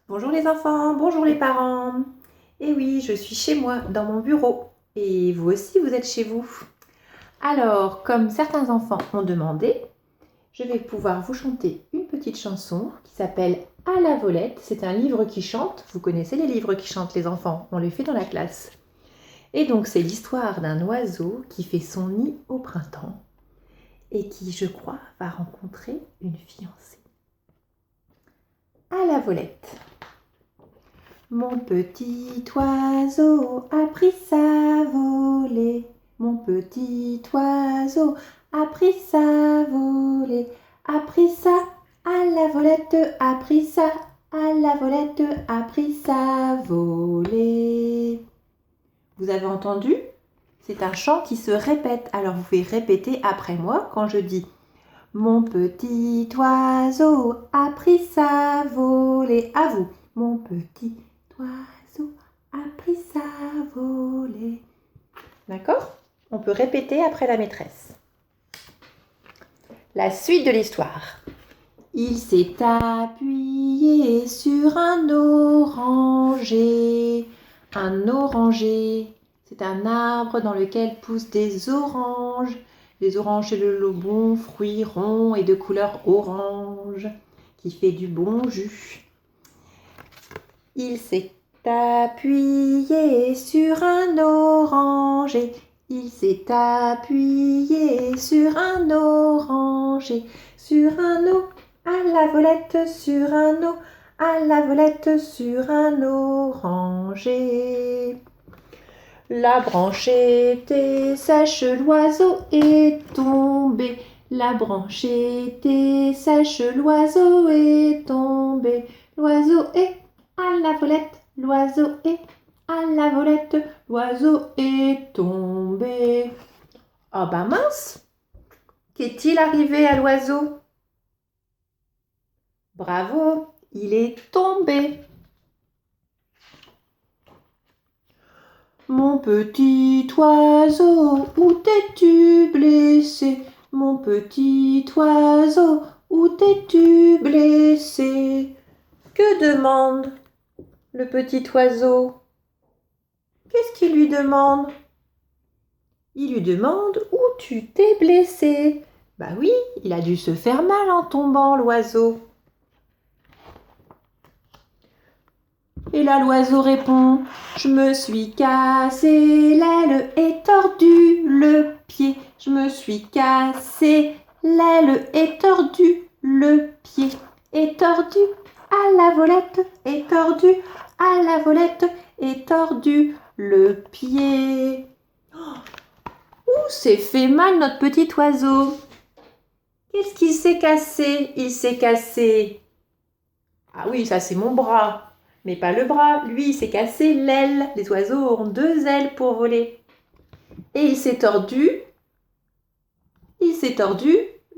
Bonjour les enfants, bonjour les parents. Et oui, je suis chez moi, dans mon bureau. Et vous aussi, vous êtes chez vous. Alors, comme certains enfants ont demandé, je vais pouvoir vous chanter une petite chanson qui s'appelle À la volette. C'est un livre qui chante. Vous connaissez les livres qui chantent les enfants, on les fait dans la classe. Et donc, c'est l'histoire d'un oiseau qui fait son nid au printemps et qui, je crois, va rencontrer une fiancée. À la volette. Mon petit oiseau a pris sa volée. Mon petit oiseau a pris sa volée. A pris ça à la volette, a pris ça à la volette, a pris sa volée. Vous avez entendu? C'est un chant qui se répète. Alors vous pouvez répéter après moi quand je dis mon petit oiseau a pris sa volée. À vous. Mon petit oiseau a pris sa volée. D'accord? On peut répéter après la maîtresse. La suite de l'histoire. Il s'est appuyé sur un oranger. Un oranger, c'est un arbre dans lequel poussent des oranges. Les oranges, c'est le bon fruit rond et de couleur orange qui fait du bon jus. Il s'est appuyé sur un oranger. Il s'est appuyé sur un oranger. Sur un eau à la volette, sur un eau à la volette, sur un oranger. La branche était sèche, l'oiseau est tombé. La branche était sèche, l'oiseau est tombé. L'oiseau est à la volette, l'oiseau est à la volette, l'oiseau est tombé. Oh bah mince! Qu'est-il arrivé à l'oiseau? Bravo, il est tombé. Mon petit oiseau, où t'es-tu blessé? Mon petit oiseau, où t'es-tu blessé? Que demande le petit oiseau? Qu'est-ce qu'il lui demande? Il lui demande où tu t'es blessé. Bah oui, il a dû se faire mal en tombant, l'oiseau. Et là, l'oiseau répond, je me suis cassé l'aile et tordu le pied. Je me suis cassé l'aile et tordu le pied. Et tordu à la volette, et tordu à la volette, et tordu le pied. Ouh, c'est fait mal notre petit oiseau. Qu'est-ce qu'il s'est cassé? Il s'est cassé. Ah oui, ça c'est mon bras. Mais pas le bras, lui il s'est cassé l'aile. Les oiseaux ont deux ailes pour voler. Et il s'est tordu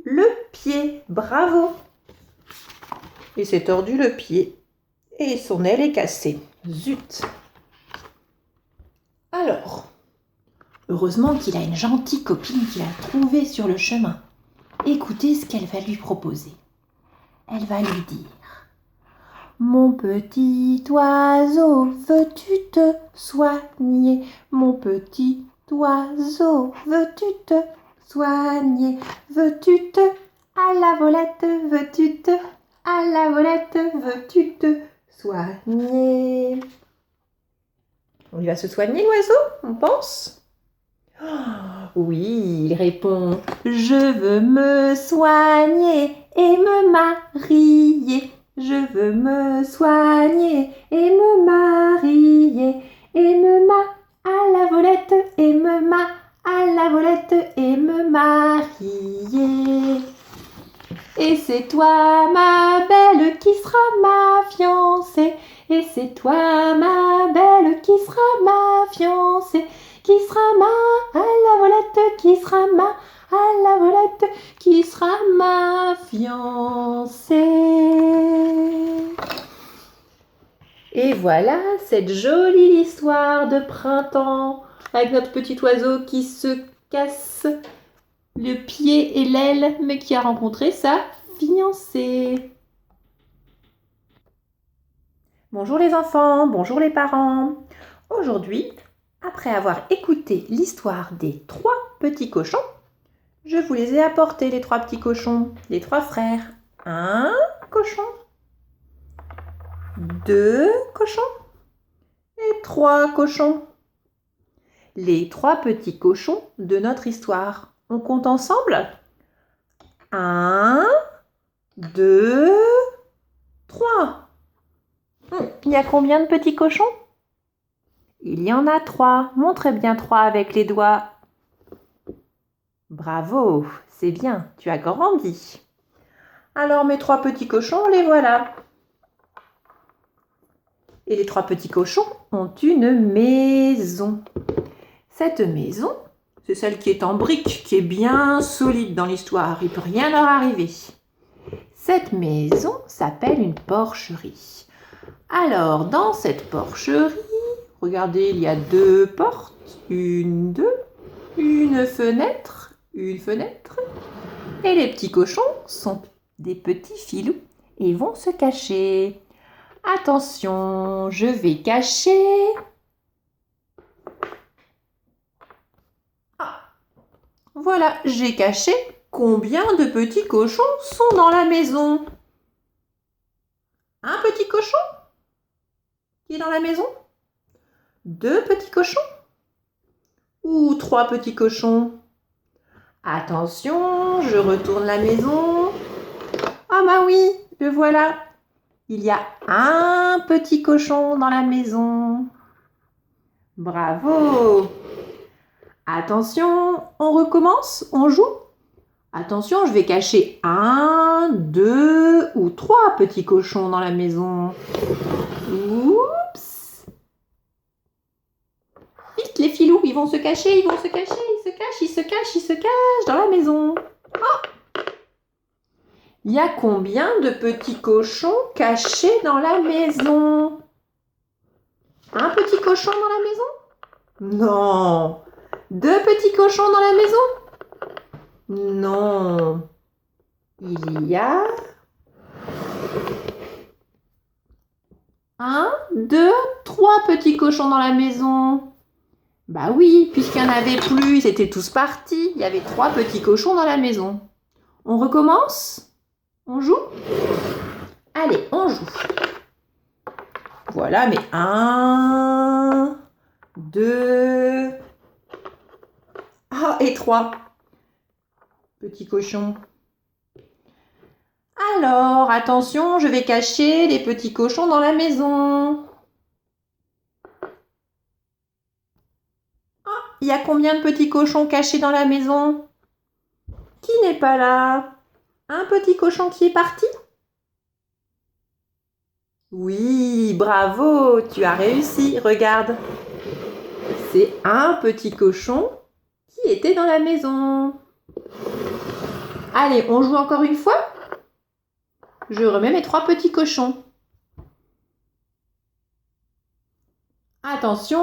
le pied. Bravo! Il s'est tordu le pied et son aile est cassée. Zut! Alors, heureusement qu'il a une gentille copine qu'il a trouvée sur le chemin. Écoutez ce qu'elle va lui proposer. Elle va lui dire: mon petit oiseau, veux-tu te soigner? Mon petit oiseau, veux-tu te soigner? Veux-tu te à la volette? Veux-tu te à la volette? Veux-tu te soigner? Il va se soigner l'oiseau, on pense? Oui, il répond: je veux me soigner et me marier. Je veux me soigner et me marier. Et me à la volette et me à la volette et me marier. Et c'est toi, ma belle, qui sera ma fiancée. Et c'est toi, ma belle, qui sera ma fiancée. Qui sera ma à la volette, qui sera ma à la volette, qui sera ma fiancée. Et voilà cette jolie histoire de printemps avec notre petit oiseau qui se casse le pied et l'aile, mais qui a rencontré sa fiancée. Bonjour les enfants, bonjour les parents. Aujourd'hui, après avoir écouté l'histoire des 3 petits cochons, je vous les ai apportés les 3 petits cochons, les 3 frères. 1 cochon, 2 cochons et 3 cochons. Les 3 petits cochons de notre histoire. On compte ensemble? 1, 2, 3. Il y a combien de petits cochons? Il y en a 3. Montre bien 3 avec les doigts. Bravo, c'est bien, tu as grandi. Alors mes 3 petits cochons, les voilà. Et les 3 petits cochons ont une maison. Cette maison, c'est celle qui est en briques, qui est bien solide dans l'histoire. Il ne peut rien leur arriver. Cette maison s'appelle une porcherie. Alors, dans cette porcherie, regardez, il y a 2 portes, une fenêtre, et les petits cochons sont des petits filous et vont se cacher. Attention, je vais cacher. Ah, voilà, j'ai caché. Combien de petits cochons sont dans la maison? Un petit cochon qui est dans la maison? 2 petits cochons? Ou 3 petits cochons? Attention, je retourne la maison. Ah bah oui, le voilà. Il y a un petit cochon dans la maison. Bravo. Attention, on recommence, on joue. Attention, je vais cacher 1, 2 ou 3 petits cochons dans la maison. Oups. Vite les filous, ils vont se cacher, ils se cachent dans la maison. Oh. Il y a combien de petits cochons cachés dans la maison? Un petit cochon dans la maison? Non. 2 petits cochons dans la maison? Non. Il y a 1, 2, 3 petits cochons dans la maison. Bah oui, puisqu'il n'y en avait plus, ils étaient tous partis. Il y avait 3 petits cochons dans la maison. On recommence? On joue? Allez, on joue. Voilà, mais 1, 2, et 3 petits cochons. Alors, attention, je vais cacher les petits cochons dans la maison. Il y a combien de petits cochons cachés dans la maison? Qui n'est pas là? Un petit cochon qui est parti? Oui, bravo, tu as réussi, regarde. C'est un petit cochon qui était dans la maison. Allez, on joue encore une fois? Je remets mes 3 petits cochons. Attention!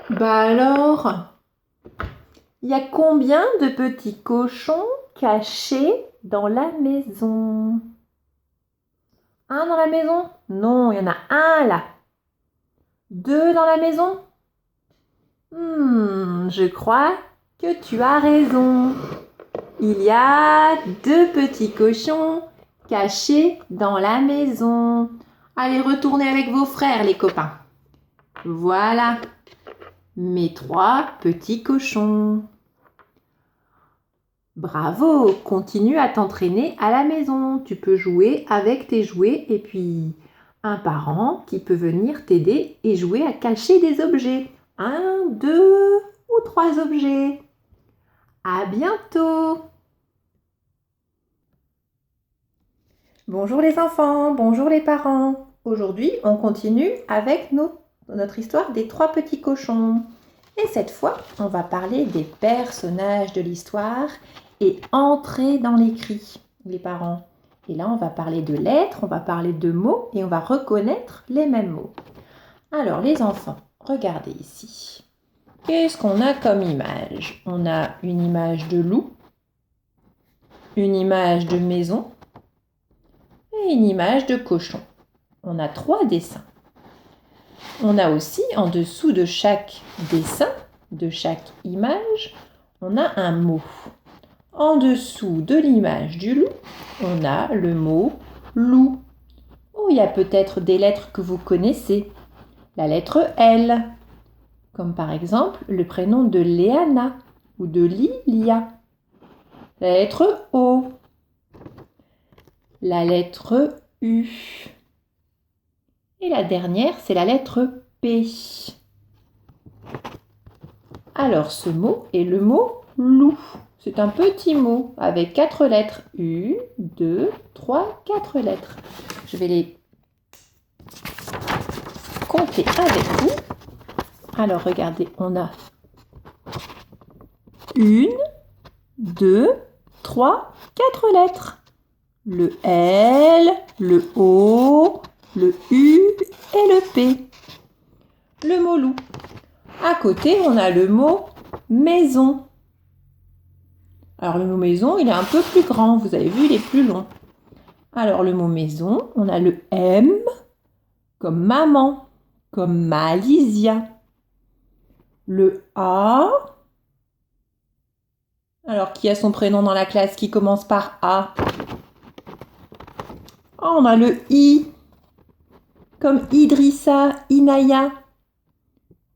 Bah alors, il y a combien de petits cochons cachés dans la maison? Un dans la maison? Non, il y en a un là. 2 dans la maison? Je crois que tu as raison. Il y a 2 petits cochons cachés dans la maison. Allez, retournez avec vos frères, les copains. Voilà. Mes 3 petits cochons. Bravo, continue à t'entraîner à la maison. Tu peux jouer avec tes jouets et puis un parent qui peut venir t'aider et jouer à cacher des objets. 1, 2 ou 3 objets. À bientôt. Bonjour les enfants, bonjour les parents. Aujourd'hui, on continue avec notre histoire des 3 petits cochons. Et cette fois, on va parler des personnages de l'histoire et entrer dans l'écrit, les parents. Et là, on va parler de lettres, on va parler de mots et on va reconnaître les mêmes mots. Alors, les enfants, regardez ici. Qu'est-ce qu'on a comme image? On a une image de loup, une image de maison et une image de cochon. On a 3 dessins. On a aussi en dessous de chaque dessin, de chaque image, on a un mot. En dessous de l'image du loup, on a le mot loup. Oh, il y a peut-être des lettres que vous connaissez. La lettre L, comme par exemple le prénom de Léana ou de Lilia. La lettre O. La lettre U. Et la dernière, c'est la lettre P. Alors, ce mot est le mot loup. C'est un petit mot avec 4 lettres. 1, 2, 3, 4 lettres. Je vais les compter avec vous. Alors, regardez, on a 1, 2, 3, 4 lettres. Le L, le O, le U et le P. Le mot loup. À côté, on a le mot maison. Alors, le mot maison, il est un peu plus grand. Vous avez vu, il est plus long. Alors, le mot maison, on a le M comme maman, comme Malizia. Le A. Alors, qui a son prénom dans la classe qui commence par A? Oh, on a le I comme Idrissa, Inaya.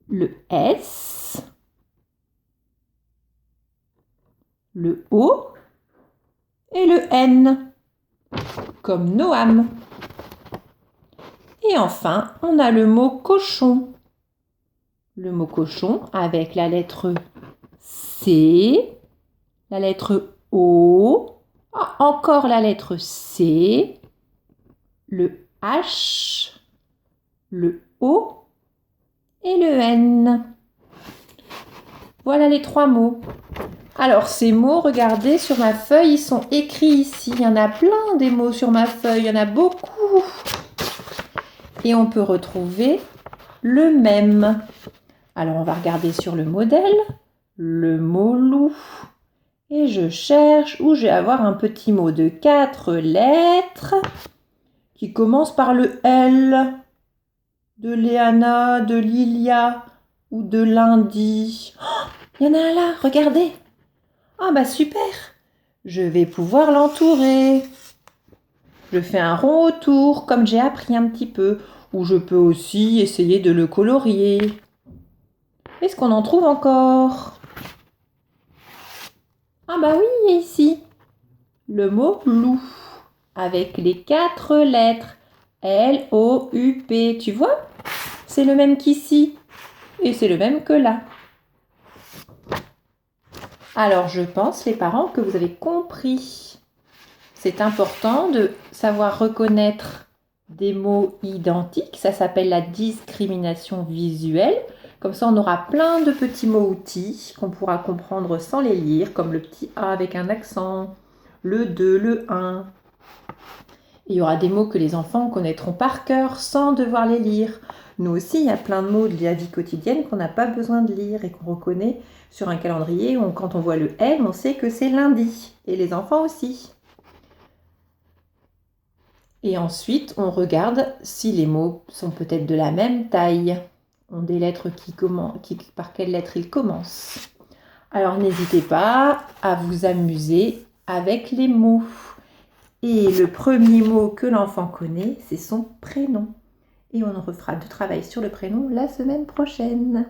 Le S. Le O et le N, comme Noam. Et enfin, on a le mot cochon. Le mot cochon avec la lettre C, la lettre O, encore la lettre C, le H, le O et le N. Voilà les 3 mots. Alors, ces mots, regardez, sur ma feuille, ils sont écrits ici. Il y en a plein des mots sur ma feuille, il y en a beaucoup. Et on peut retrouver le même. Alors, on va regarder sur le modèle, le mot loup. Et je cherche où je vais avoir un petit mot de 4 lettres qui commence par le L, de Léana, de Lilia ou de Lundi. Oh, il y en a un là, regardez. Ah bah super, je vais pouvoir l'entourer. Je fais un rond autour, comme j'ai appris un petit peu, ou je peux aussi essayer de le colorier. Est-ce qu'on en trouve encore? Ah bah oui, ici, le mot loup, avec les 4 lettres, L-O-U-P, tu vois? C'est le même qu'ici, et c'est le même que là. Alors, je pense, les parents, que vous avez compris. C'est important de savoir reconnaître des mots identiques. Ça s'appelle la discrimination visuelle. Comme ça, on aura plein de petits mots outils qu'on pourra comprendre sans les lire, comme le petit A avec un accent, le 2, le 1. Il y aura des mots que les enfants connaîtront par cœur sans devoir les lire. Nous aussi, il y a plein de mots de la vie quotidienne qu'on n'a pas besoin de lire et qu'on reconnaît sur un calendrier. Quand on voit le L, on sait que c'est lundi. Et les enfants aussi. Et ensuite, on regarde si les mots sont peut-être de la même taille. Ont des lettres par quelle lettre ils commencent. Alors, n'hésitez pas à vous amuser avec les mots. Et le premier mot que l'enfant connaît, c'est son prénom. Et on refera du travail sur le prénom la semaine prochaine.